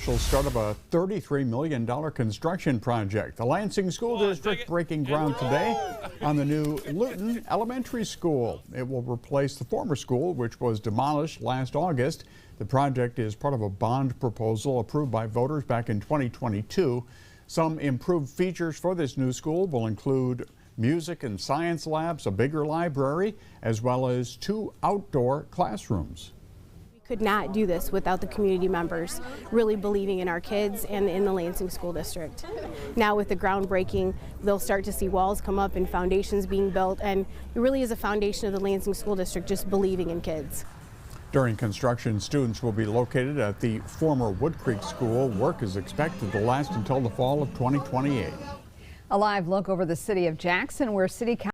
Start of a $33 million construction project. The Lansing School District breaking ground today on the new Lewton Elementary School. It will replace the former school, which was demolished last August. The project is part of a bond proposal approved by voters back in 2022. Some improved features for this new school will include music and science labs, a bigger library, as well as 2 outdoor classrooms. Could not do this without the community members really believing in our kids and in the Lansing School District. Now with the groundbreaking, they'll start to see walls come up and foundations being built, and it really is a foundation of the Lansing School District just believing in kids. During construction, students will be located at the former Wood Creek School. Work is expected to last until the fall of 2028. A live look over the city of Jackson, where City Council